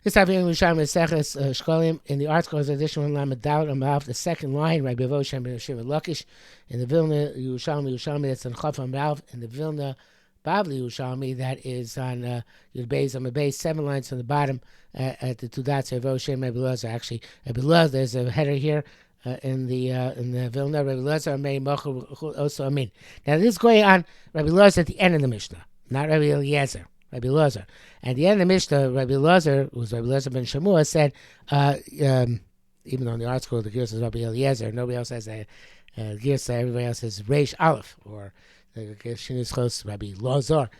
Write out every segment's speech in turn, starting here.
This time in Yerushalmi Shekalim in the article edition one Lamed Daled the second line, Rabbi Voshem ben Shiva Lakish in the Vilna Yerushalmi that's on Chaf Amrav in the Vilna Bavli Yerushalmi that is on the base on the base 7 lines from the bottom at the two dots. Rabbi Voshem Rabbi Loza actually Rabbi Loza. There's a header here. In the Vilna, Rabbi Loza Amein Mochu also Amin. Now this is going on Rabbi Loza at the end of the Mishnah, not Rabbi Eliezer. Rabbi Lozer. And the end of the Mishnah, Rabbi Lozer, who was Rabbi Lozer ben Shamua, said, even though in the article the Girsa is Rabbi Eliezer, nobody else has a Girsa, everybody else has Reish Aleph, or the Shinus Chos Rabbi Lozer.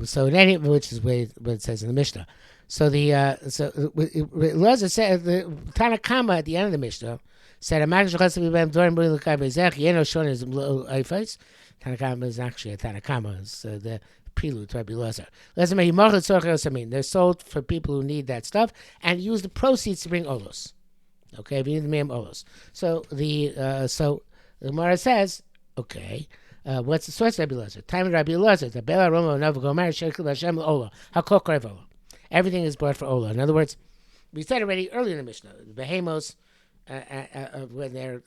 So in any, which is what it says in the Mishnah. So Lozer said, the Tanakama at the end of the Mishnah said, Tanakama is actually a Tanakama. It's the prelude to Rabbi Lezer. They're sold for people who need that stuff and use the proceeds to bring olos. Okay, we need the name olos. So the Gemara says, okay, what's the source of Rabbi Lezer? Time of Rabbi Lezer, the Bela Roma Nova Gomer Shekel Hashem Ola. Hakol Karev Ola. Everything is brought for Ola. In other words, we said already earlier in the Mishnah, the Behemos, when they're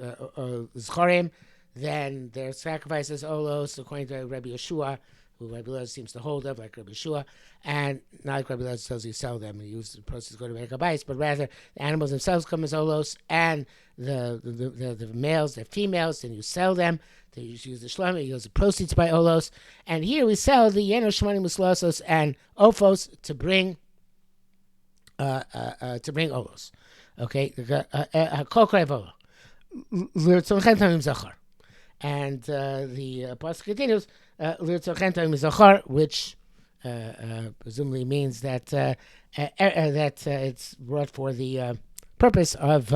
Zchorim, then their sacrifices olos according to Rabbi Yeshua, who Rabbi Lezer seems to hold of, like Rabbi Yeshua, and not like Rabbi Lezer tells you sell them and use the proceeds to go to make a bais, but rather the animals themselves come as olos, and the males, the females, then you sell them. Then you use the shlomi, you use the proceeds by olos, and here we sell the yeno shmoni muslosos and ophos to bring olos. Okay, kol krev ola. And the apostle continues, which presumably means that it's brought for the purpose of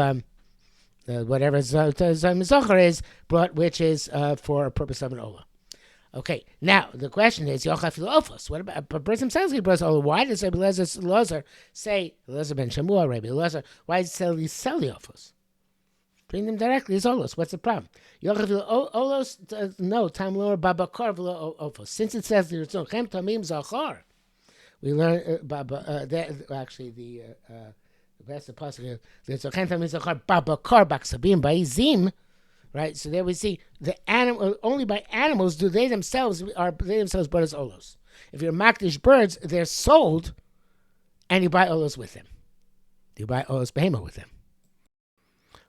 whatever Zachar is brought, which is for a purpose of an Ola. Okay, now the question is, what about a person himself? Why does Rabbi Lezer say, Lezer ben Shamua, Rabbi Lezer, why does he sell the Ophos? Bring them directly as olos. What's the problem? Olos, no, time lower babakar v'lo ophos. Since it says the chem tamim zachar, we learn that actually the best apostle the chem tamim zachar babakar baksabim ba'izim, right? So there we see the animal. Only by animals do they themselves brought as olos. If you're makdish birds, they're sold, and you buy olos with them. You buy olos behema with them.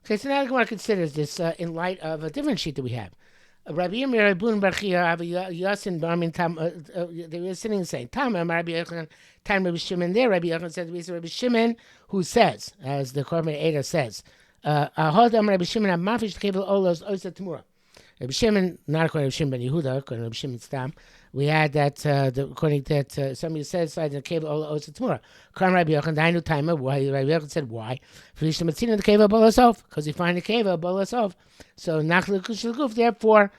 Okay, so now the Gemara considers this in light of a different sheet that we have. Rabbi Yirmiyah Rabun Barchia Yasin Barmin Tam. They were sitting and saying, "Tam Rabbi Yochanan, Tam Rabbi Shimon." There, Rabbi Yochanan said, "We Rabbi Shimon, who says, as the Korban Eda says, Ahodam Rabbi Shimon Amafish Kevel Olos Osa Tamura." Rabbi Shimon, not according to Shimon ben Yehuda, according to Rabbi Shimon Stam, we had that according to that somebody said inside the cave Osa Tamura. Kram Rabbi Yochanan, I knew time. Why Rabbi Yochanan said why? For the Matzina the cave of Bolasov, because you find the cave of Bolasov. So Nachle Kushaguf, therefore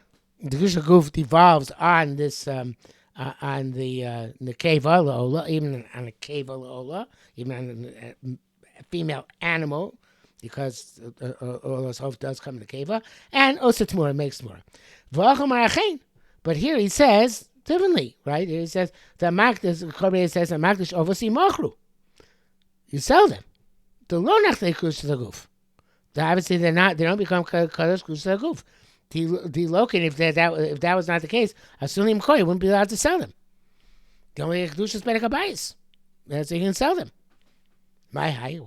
the Kushaguf devolves on this on the cave Ola, even on a cave Ola, even on a female animal. Because Olasov does come in the keva, and Osa Tmura makes Tmura. But here he says differently, right? He says the Korban says the Makdish Ovasi Machru. You sell them. The lo nachle kush zaguf. Obviously they don't become kadosh kush zaguf. Delocate if that was not the case, Asulim Koi wouldn't be allowed to sell them. The only kedusha is bedek habayis. That's so you can sell them. My high.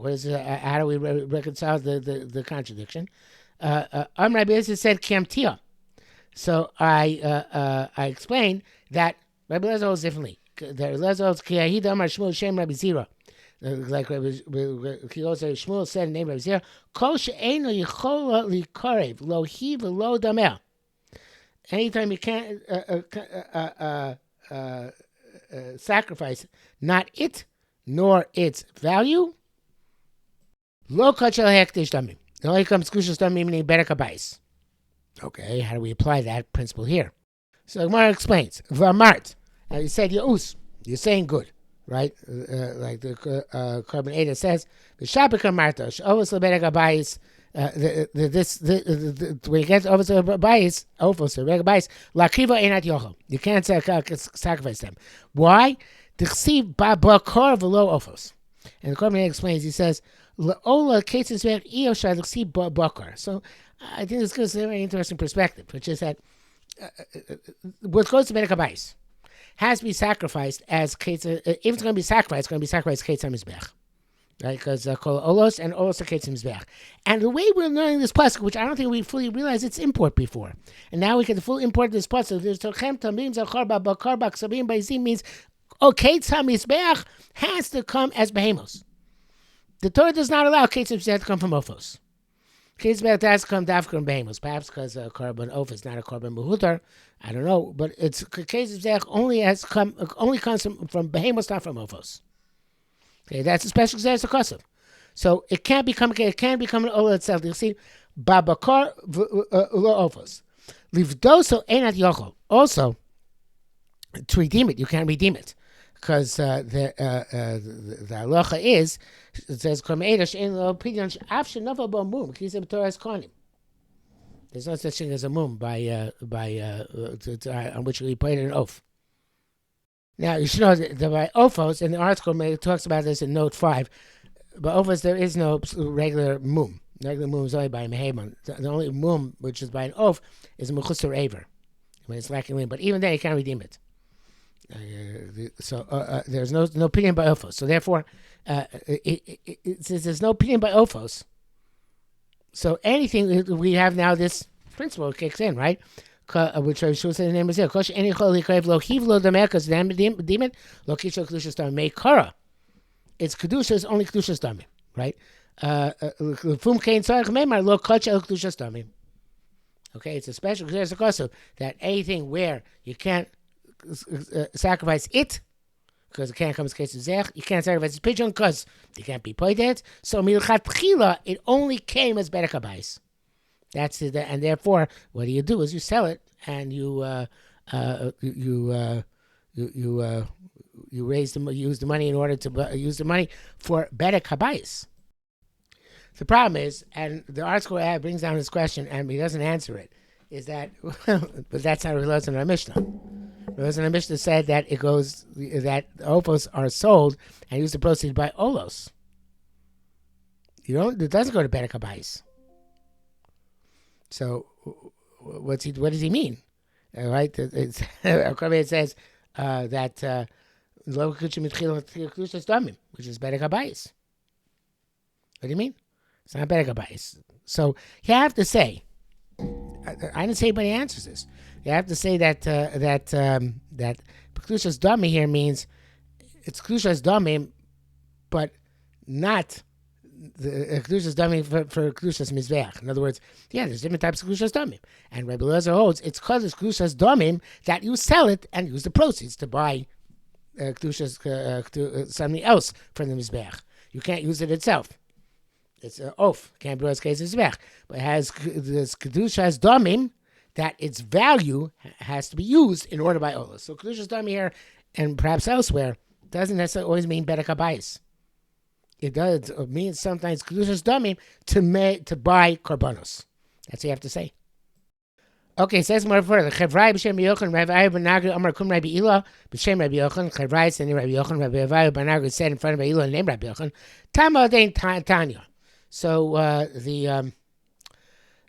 How do we reconcile the contradiction? Rabbi Eliezer said Kamtia. So I explained that Rabbi Eliezer holds differently. Rabbi Eliezer holds Kiyahida Amar Shmuel Shem Rabbi Zira. Like Shmuel said in the name of Rabbi Zira, Kol she'eino yichola likarev lo hi v'lo dameh. Anytime you can't sacrifice, not it nor its value. Lo kachel hektish damim. It only comes kushas damim meaning berek habayis. Okay, how do we apply that principle here? So Gemara explains. V'amart. Now you said Yaus. You're saying good, right? Like the Korban Eda says, V'shabik amarta shavos leberek habayis. When you get to Ovos Bayis, Lakiva Einat Yochel. You can't sacrifice them. Why? T'chsiv Babakar v'lo Ofos. And the Korban explains, he says, Ola cases where Eo Shadlksi Bakar. So I think this gives a very interesting perspective, which is that what goes to Bedek HaBais has to be sacrificed as Ketz. If it's going to be sacrificed, it's going to be sacrificed Ketz HaMizbech. Right, because called olos and olos Ketz HaMizbech. And the way we're learning this pasuk, which I don't think we fully realized its import before, and now we get the full import of this pasuk. There's Tochem Tamim Zacharba Bakar Sabim Baizim means Ketz HaMizbech has to come as behemos. The Torah does not allow Ketz HaMizbech to come from Ophos. Ketz HaMizbech has to come from behemos, perhaps because Korban Oph is not a Korban Mehutar. I don't know, but it's Ketz HaMizbech only comes from behemos, not from Ophos. Okay, that's a special Xeris HaKosav. So it can't become an Ola itself. You see, Babakar Lo Ophos. Livdoso Einat Yochol. Also, to redeem it, you can't redeem it. Because the halacha is, it says, there's no such thing as a mum on which we played an oath. Now, you should know that by Ophos, in the article, it talks about this in note 5, but Ophos, there is no regular mum. Regular mum is only by Meheman. The only mum, which is by an oath, is a Mechusar Aver, when it's lacking lien. But even then, you can't redeem it. There's no opinion by Ophos. So therefore, since there's no opinion by Ophos, so anything we have now, this principle kicks in, right? Which I should say the name is here. Kosh any chol likrev lo hiv lo damekas demit lo kisho kedushas damim meikara. Its kedusha is only kedushas damim, right? Fum kein tzarich meimar lo koch el kedushas damim. Okay, it's a special kedushas that anything where you can't sacrifice it because it can't come as case of zech, you can't sacrifice its pigeon because it can't be pointed. So milchatchila, it only came as Bedek HaBais. That's it, and therefore, what do? Is you sell it and you use the money in order to use the money for Bedek HaBais. The problem is, and the article brings down this question, and he doesn't answer it, is that, but that's not Relaz in our Mishnah. Relaz in our Mishnah said that it goes that Ophos are sold and use the proceeds by Olos. It doesn't go to Bedek HaBais. So, what does he mean? Right? It says that which is Bedek HaBais. What do you mean? It's not Bedek HaBais. So you have to say, I didn't say anybody answers this. You have to say that Kedushas Dami here means it's Kedushas Dami, but not the Kedushas Damim for Kedushas Mizbeach. In other words, there's different types of Kedushas Damim. And Rabbi Eliezer holds it's because it's Kedushas Damim that you sell it and use the proceeds to buy something else from the Mizbeach. You can't use it itself. It's an oath. Can't be as case Mizbeach. But it has this Kedushas Damim that its value has to be used in order to buy Olas. So Kedushas Damim here, and perhaps elsewhere, doesn't necessarily always mean Bedek HaBais. It does. It means sometimes kedushas damim to buy korbanos. That's what you have to say. Okay, it says more further. Chevrai b'shem Yochanan, Rabbi Banagri Amar Kum Rabbi Ila b'shem Rabbi Yochanan. Chevrai said Rabbi Yochanan. Rabbi Banagri said in front of Rabbi Ila named Rabbi Yochanan. Tama dein Tanya. So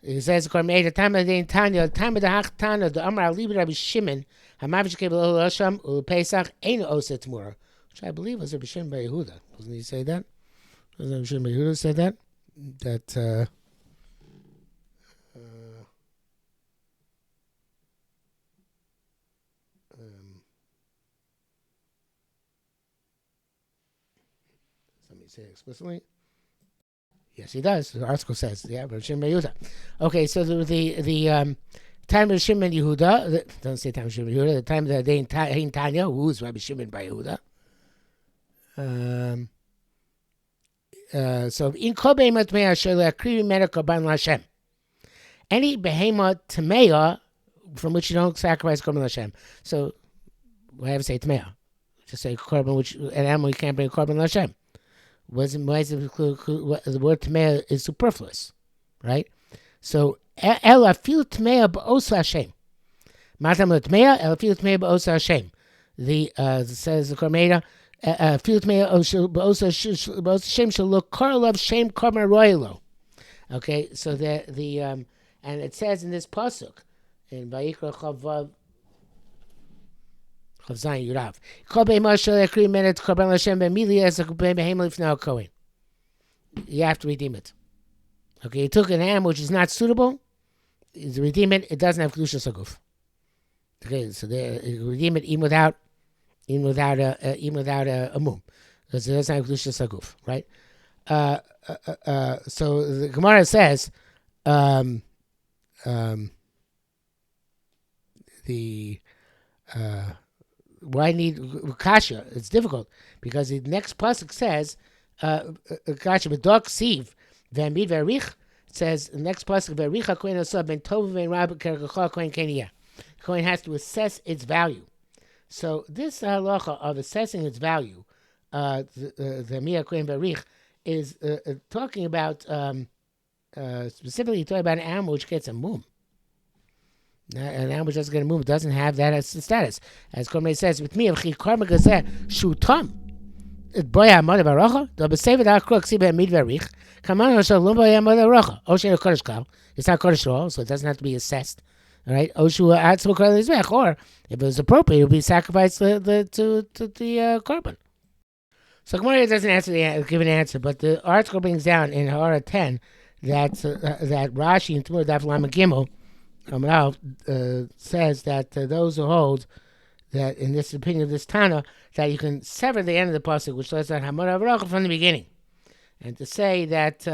it says according Tama dein Tanya. Tama dehach Tanya. The Amar Alibi Rabbi Shimon. Hamavish kebel Osham uPesach ein oset mura. Which I believe was Rabbi Shimon Bar Yehuda. Doesn't he say that? Rabbi Shimon Bar Yehuda said that. Somebody say it explicitly. Yes, he does. The article says, Rabbi Shimon Bar Yehuda. Okay, so the time of Shimon Yehuda, doesn't say time of Shimon Yehuda, the time of the day in Tanya, who's Rabbi Shimon Bar Yehuda. So in kol behema tmeya shelo yakrivi mena korban l'Hashem. Any behema tmeya from which you don't sacrifice korban l'Hashem. So why have to say tmeya? Just say korban, which an animal you can't bring korban l'Hashem. Why is the word tmeya is superfluous, right? So ela fil tmeya b'os Hashem. Matam tmeya ela fil tmeya b'os Hashem. The says the Kormeda. Filut me also shem shall look korlov shem karma royalo. Okay, so the and it says in this pasuk in Vayikra Chavav Zayin Yurav Kol beimah shel ekri menet korban Hashem b'mili as a behem lifnei kohen. You have to redeem it. Okay, you took an animal which is not suitable. To redeem it, it doesn't have kedusha saguf. Okay, so you redeem it even without a mum, because it doesn't have kedusha saguf, right? So the Gemara says, the why need kasha? It's difficult because the next pasuk says kasha b'dok siv v'amid v'arich. It says the next pasuk v'aricha kohen asab ben tov ben rab kergacha kohen keniyah. Kohen has to assess its value. So this halacha of assessing its value, the Mia Kohen Barich, is talking about specifically talking about an animal which gets a mum. An animal which doesn't get a mum doesn't have that as status. As Kormei says, with me, karma gazeh shutam. Boya mother baracha, the besevet akrok sibe mid varich. Kaman osha lo boya mother baracha. Osha kodesh kal. It's not kodesh at all, so it doesn't have to be assessed. All right, Oshu adds or if it was appropriate, it would be sacrificed to the korban. So Gemara doesn't give an answer, but the article brings down in Hara 10 that Rashi in Tumur Daf Lama Gimel says that those who hold that in this opinion of this Tana that you can sever the end of the pasuk, which says that Hamad Avracha from the beginning, and to say that.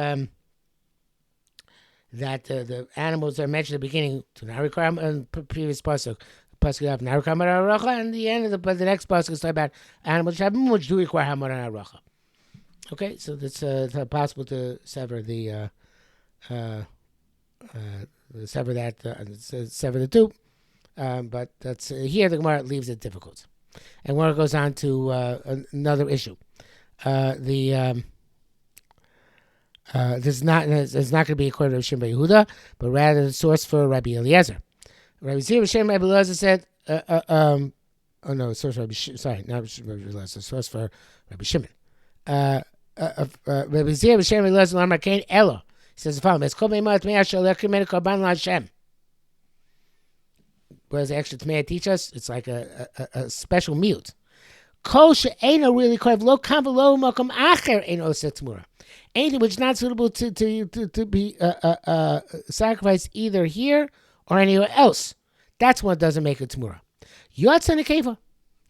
The animals are mentioned at the beginning to not require in previous pasuk of not require hamar haracha, and the end of the next pasuk is talking about animals which do require hamar haracha. Okay, so it's possible to sever the sever the two, but that's here the Gemara leaves it difficult, and Gemara goes on to another issue. This is not going to be according to Shimba Yehuda, but rather the source for Rabbi Eliezer. Rabbi Shem Rabbi Eliezer said, oh no, source for Rabbi sorry, not Rabbi Eliezer, source for Rabbi Shimon. Rabbi Shem Rabbi Eliezer Lamar Kain Elo. He says the following: "It's called Meimat Me'ah Shalek Krimen Korban LaHashem." What does the extra Tmei teach us? It's like a special mute. Kol she'eno really korv lo kam v'lo makom acher ein oseh tmura. Anything which is not suitable to be sacrificed either here or anywhere else. That's what doesn't make it tmura. Yotz in a keva,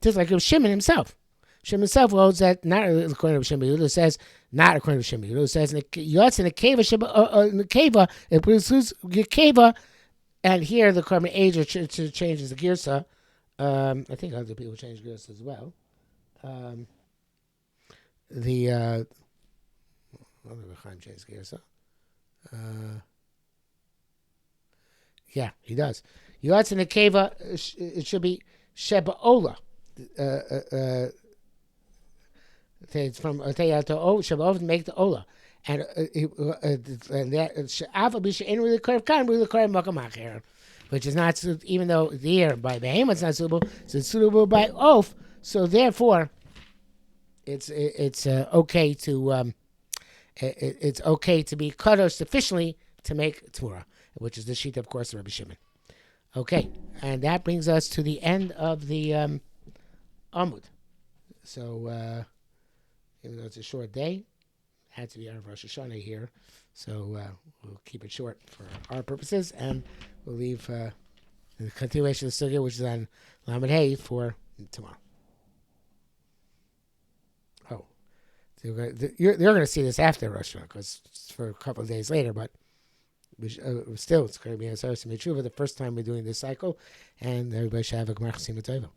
just like Shimon himself. Shimon himself holds that not according to Shimon Yehuda says not according to Shimon Yehuda says Yotz in a keva in the keva it produces keva, and here the Korban Ager changes the girsa. I think other people change girsa as well. Yeah, he does. Yotz in the keva, it should be Sheba'ola. It's from Oteya to O, Sheba'ola to make the Ola. And that Sha'afa B'She'en really curve kan, really curve Makamacher, which is not, even though here by Behemoth it's not suitable, it's suitable by Oath, so therefore it's okay to. It's okay to be kadosh sufficiently to make tmura, which is the sheet, of course, of Rabbi Shimon. Okay, and that brings us to the end of the Amud. So, even though it's a short day, it had to be out of Rosh Hashanah here, so we'll keep it short for our purposes, and we'll leave the continuation of the sugya, which is on Lamed Hey, for tomorrow. You're going to see this after Rosh Hashanah because it's for a couple of days later, but still it's going to be a Sarah Simi Tshuva, the first time we're doing this cycle, and everybody should have a Gemara Chasim Tova.